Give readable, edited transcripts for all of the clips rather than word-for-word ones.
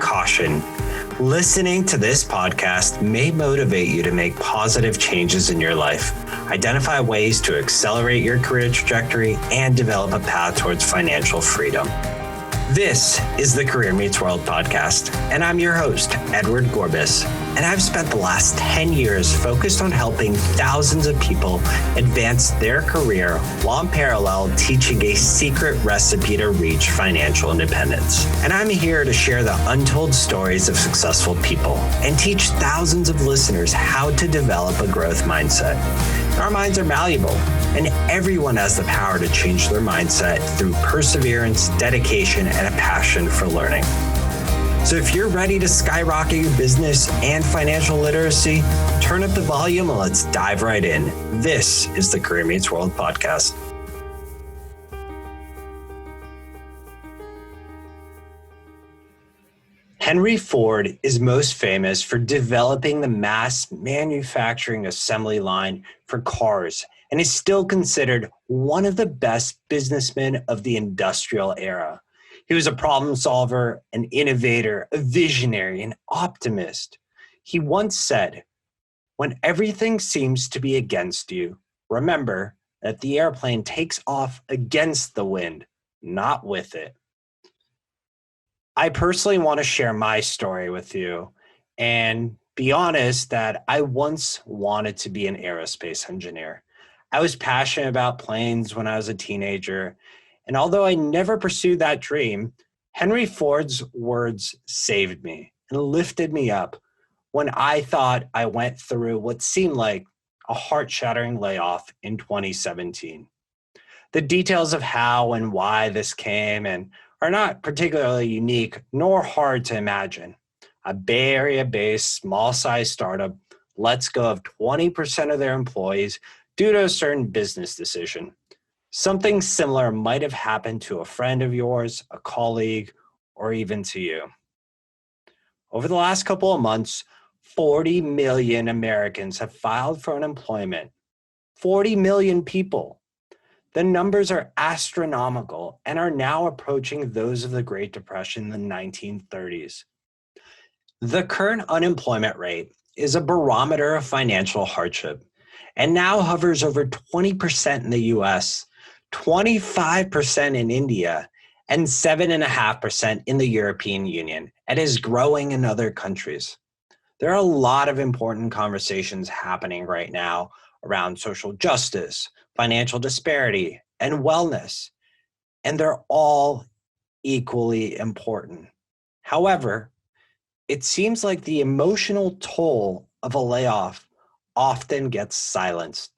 caution. Listening to this podcast may motivate you to make positive changes in your life, identify ways to accelerate your career trajectory, and develop a path towards financial freedom. This is the Career Meets World podcast, and I'm your host, Edward Gorbis. And I've spent the last 10 years focused on helping thousands of people advance their career while in parallel teaching a secret recipe to reach financial independence. And I'm here to share the untold stories of successful people and teach thousands of listeners how to develop a growth mindset. Our minds are malleable, and everyone has the power to change their mindset through perseverance, dedication, and a passion for learning. So if you're ready to skyrocket your business and financial literacy, turn up the volume and let's dive right in. This is the Career Meets World podcast. Henry Ford is most famous for developing the mass manufacturing assembly line for cars and is still considered one of the best businessmen of the industrial era. He was a problem solver, an innovator, a visionary, an optimist. He once said, "When everything seems to be against you, remember that the airplane takes off against the wind, not with it." I personally want to share my story with you and be honest that I once wanted to be an aerospace engineer. I was passionate about planes when I was a teenager, and although I never pursued that dream, Henry Ford's words saved me and lifted me up when I thought I went through what seemed like a heart-shattering layoff in 2017. The details of how and why this came and are not particularly unique nor hard to imagine. A Bay Area-based small-sized startup lets go of 20% of their employees due to a certain business decision. Something similar might have happened to a friend of yours, a colleague, or even to you. Over the last couple of months, 40 million Americans have filed for unemployment. 40 million people. The numbers are astronomical and are now approaching those of the Great Depression in the 1930s. The current unemployment rate is a barometer of financial hardship and now hovers over 20% in the US, 25% in India, and 7.5% in the European Union, and is growing in other countries. There are a lot of important conversations happening right now around social justice, financial disparity, and wellness, and they're all equally important. However, it seems like the emotional toll of a layoff often gets silenced.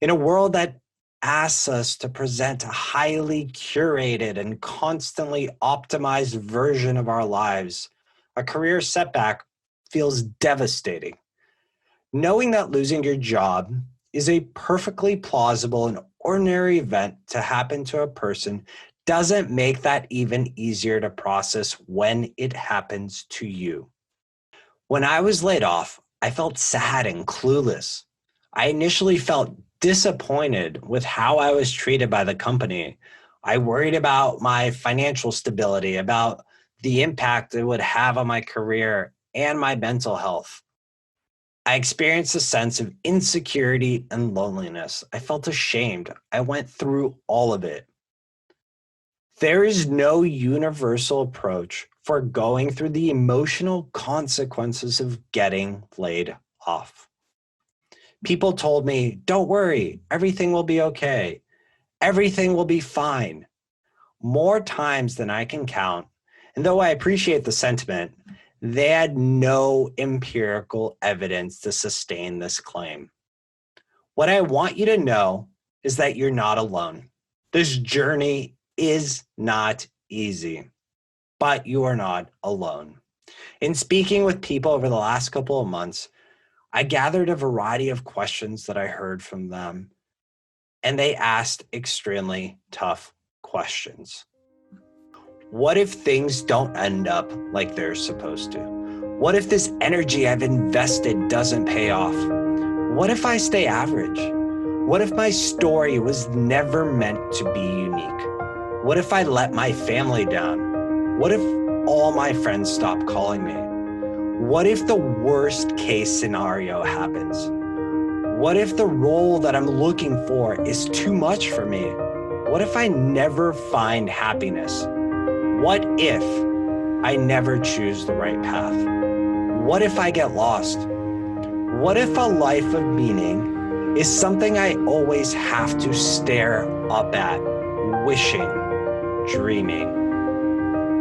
In a world that asks us to present a highly curated and constantly optimized version of our lives, a career setback feels devastating. Knowing that losing your job is a perfectly plausible and ordinary event to happen to a person doesn't make that even easier to process when it happens to you. When I was laid off, I felt sad and clueless. I initially felt disappointed with how I was treated by the company. I worried about my financial stability, about the impact it would have on my career and my mental health. I experienced a sense of insecurity and loneliness. I felt ashamed. I went through all of it. There is no universal approach for going through the emotional consequences of getting laid off. People told me, "Don't worry, everything will be okay. Everything will be fine." More times than I can count, and though I appreciate the sentiment, they had no empirical evidence to sustain this claim. What I want you to know is that you're not alone. This journey is not easy, but you are not alone. In speaking with people over the last couple of months, I gathered a variety of questions that I heard from them, and they asked extremely tough questions. What if things don't end up like they're supposed to? What if this energy I've invested doesn't pay off? What if I stay average? What if my story was never meant to be unique? What if I let my family down? What if all my friends stop calling me? What if the worst case scenario happens? What if the role that I'm looking for is too much for me? What if I never find happiness? What if I never choose the right path? What if I get lost? What if a life of meaning is something I always have to stare up at, wishing, dreaming?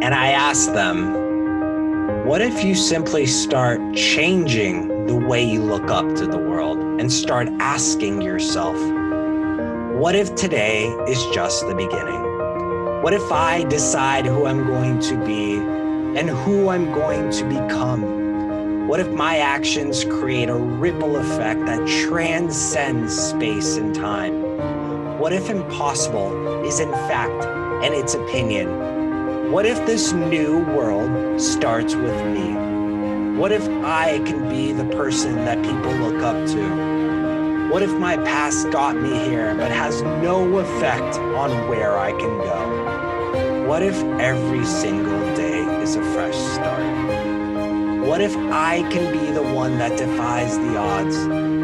And I ask them, what if you simply start changing the way you look up to the world and start asking yourself, what if today is just the beginning? What if I decide who I'm going to be and who I'm going to become? What if my actions create a ripple effect that transcends space and time? What if impossible is in fact and its opinion? What if this new world starts with me? What if I can be the person that people look up to? What if my past got me here but has no effect on where I can go? What if every single day is a fresh start? What if I can be the one that defies the odds?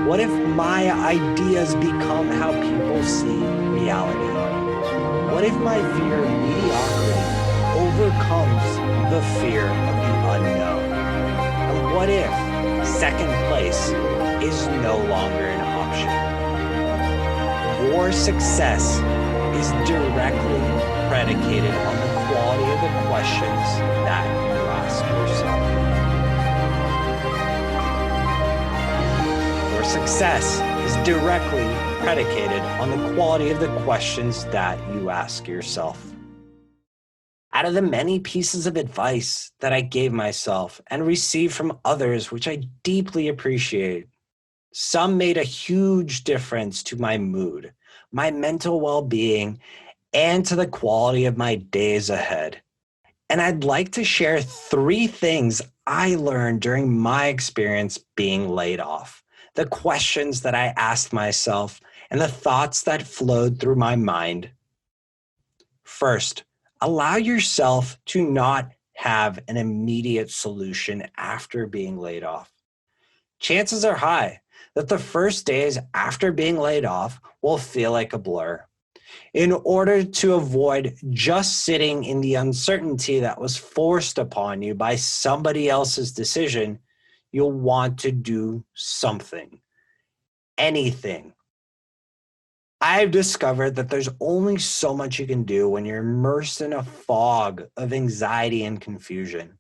What if my ideas become how people see reality? What if my fear of mediocrity overcomes the fear of the unknown? And what if second place is no longer an option? Your success is directly predicated on the quality of the questions that you ask yourself. Your success is directly predicated on the quality of the questions that you ask yourself. Out of the many pieces of advice that I gave myself and received from others, which I deeply appreciate, some made a huge difference to my mood, my mental well-being, and to the quality of my days ahead. And I'd like to share 3 things I learned during my experience being laid off, the questions that I asked myself, and the thoughts that flowed through my mind. First, allow yourself to not have an immediate solution after being laid off. Chances are high that the first days after being laid off will feel like a blur. In order to avoid just sitting in the uncertainty that was forced upon you by somebody else's decision, you'll want to do something, anything. I've discovered that there's only so much you can do when you're immersed in a fog of anxiety and confusion.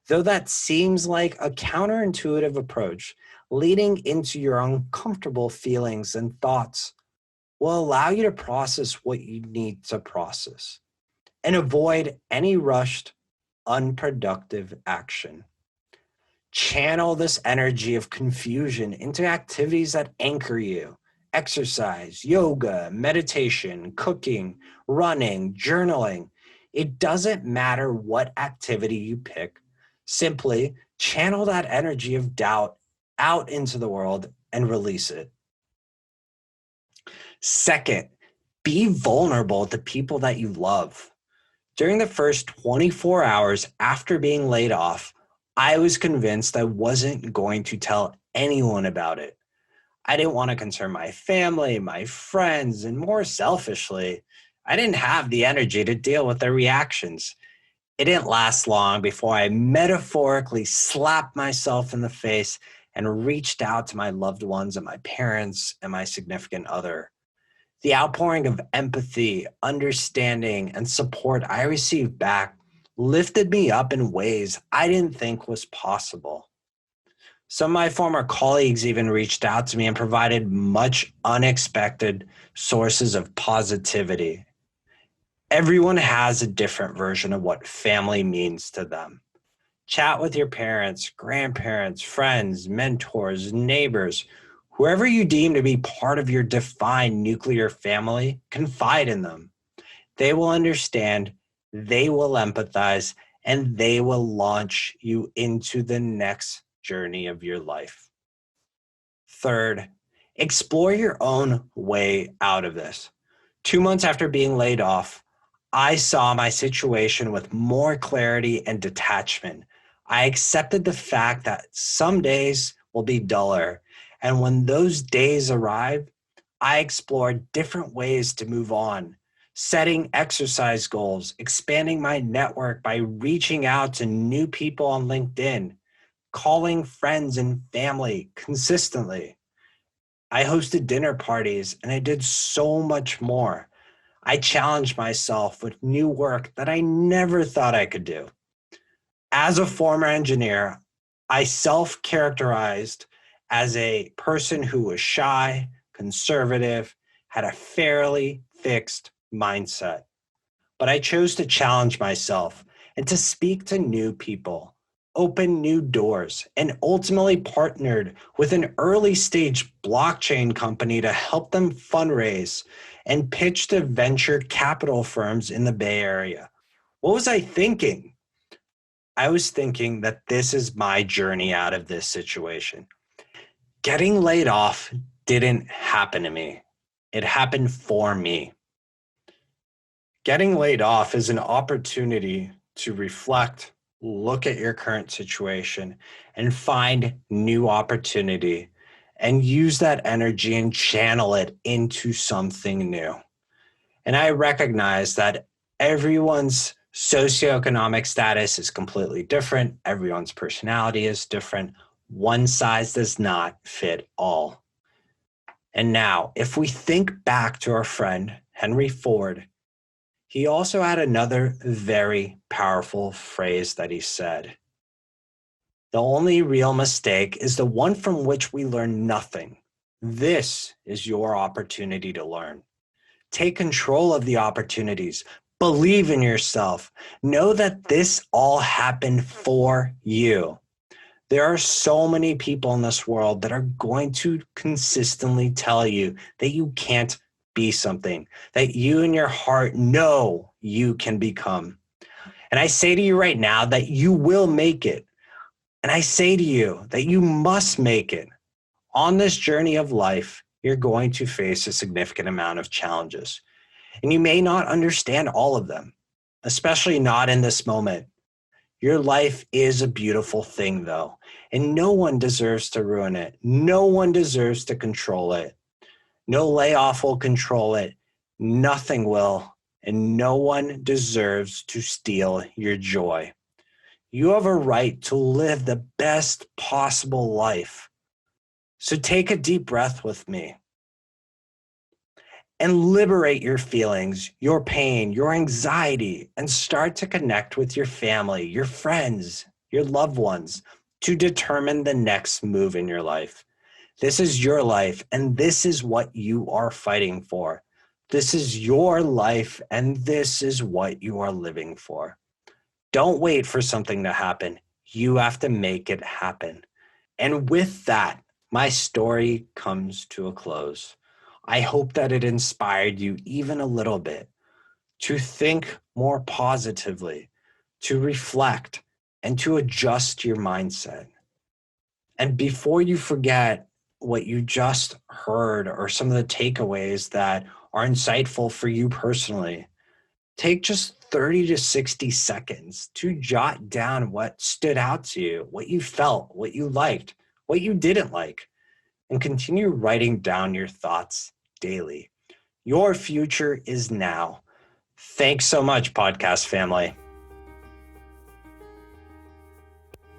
Though that seems like a counterintuitive approach, leading into your uncomfortable feelings and thoughts will allow you to process what you need to process and avoid any rushed, unproductive action. Channel this energy of confusion into activities that anchor you. Exercise, yoga, meditation, cooking, running, journaling. It doesn't matter what activity you pick. Simply channel that energy of doubt out into the world and release it. Second, be vulnerable to people that you love. During the first 24 hours after being laid off, I was convinced I wasn't going to tell anyone about it. I didn't want to concern my family, my friends, and more selfishly, I didn't have the energy to deal with their reactions. It didn't last long before I metaphorically slapped myself in the face and reached out to my loved ones and my parents and my significant other. The outpouring of empathy, understanding, and support I received back lifted me up in ways I didn't think was possible. Some of my former colleagues even reached out to me and provided much unexpected sources of positivity. Everyone has a different version of what family means to them. Chat with your parents, grandparents, friends, mentors, neighbors, whoever you deem to be part of your defined nuclear family. Confide in them. They will understand, they will empathize, and they will launch you into the next journey of your life. Third, explore your own way out of this. 2 months after being laid off, I saw my situation with more clarity and detachment. I accepted the fact that some days will be duller. And when those days arrive, I explored different ways to move on, setting exercise goals, expanding my network by reaching out to new people on LinkedIn, calling friends and family consistently. I hosted dinner parties and I did so much more. I challenged myself with new work that I never thought I could do. As a former engineer, I self characterized as a person who was shy, conservative, had a fairly fixed mindset. But I chose to challenge myself and to speak to new people, open new doors, and ultimately partnered with an early stage blockchain company to help them fundraise and pitch to venture capital firms in the Bay Area. What was I thinking? I was thinking that this is my journey out of this situation. Getting laid off didn't happen to me. It happened for me. Getting laid off is an opportunity to reflect, look at your current situation, and find new opportunity and use that energy and channel it into something new. And I recognize that everyone's socioeconomic status is completely different. Everyone's personality is different. One size does not fit all. And now, if we think back to our friend, Henry Ford, he also had another very powerful phrase that he said. The only real mistake is the one from which we learn nothing. This is your opportunity to learn. Take control of the opportunities. Believe in yourself. Know that this all happened for you. There are so many people in this world that are going to consistently tell you that you can't be something, that you in your heart know you can become. And I say to you right now that you will make it. And I say to you that you must make it. On this journey of life, you're going to face a significant amount of challenges. And you may not understand all of them, especially not in this moment. Your life is a beautiful thing, though, and no one deserves to ruin it. No one deserves to control it. No layoff will control it. Nothing will, and no one deserves to steal your joy. You have a right to live the best possible life. So take a deep breath with me and liberate your feelings, your pain, your anxiety, and start to connect with your family, your friends, your loved ones to determine the next move in your life. This is your life, and this is what you are fighting for. This is your life, and this is what you are living for. Don't wait for something to happen. You have to make it happen. And with that, my story comes to a close. I hope that it inspired you even a little bit to think more positively, to reflect, and to adjust your mindset. And before you forget what you just heard or some of the takeaways that are insightful for you personally, take just 30 to 60 seconds to jot down what stood out to you, what you felt, what you liked, what you didn't like, and continue writing down your thoughts daily. Your future is now. Thanks so much, podcast family.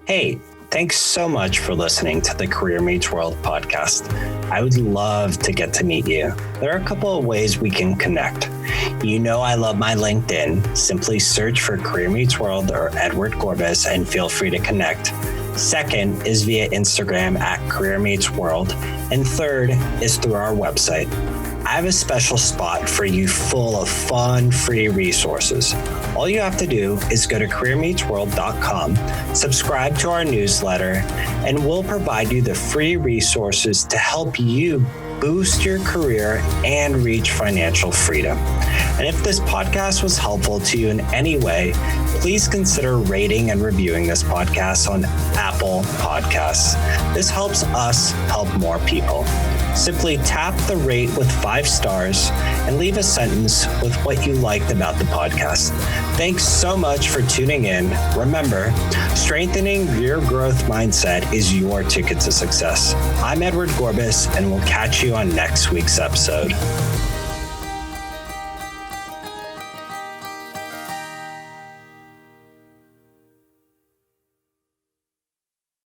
Hey, thanks so much for listening to the Career Meets World podcast. I would love to get to meet you. There are a couple of ways we can connect. You know I love my LinkedIn. Simply search for Career Meets World or Edward Gorbis and feel free to connect. Second is via Instagram at Career Meets World. And third is through our website. I have a special spot for you full of fun, free resources. All you have to do is go to careermeetsworld.com, subscribe to our newsletter, and we'll provide you the free resources to help you boost your career and reach financial freedom. And if this podcast was helpful to you in any way, please consider rating and reviewing this podcast on Apple Podcasts. This helps us help more people. Simply tap the rate with 5 stars and leave a sentence with what you liked about the podcast. Thanks so much for tuning in. Remember, strengthening your growth mindset is your ticket to success. I'm Edward Gorbis, and we'll catch you on next week's episode.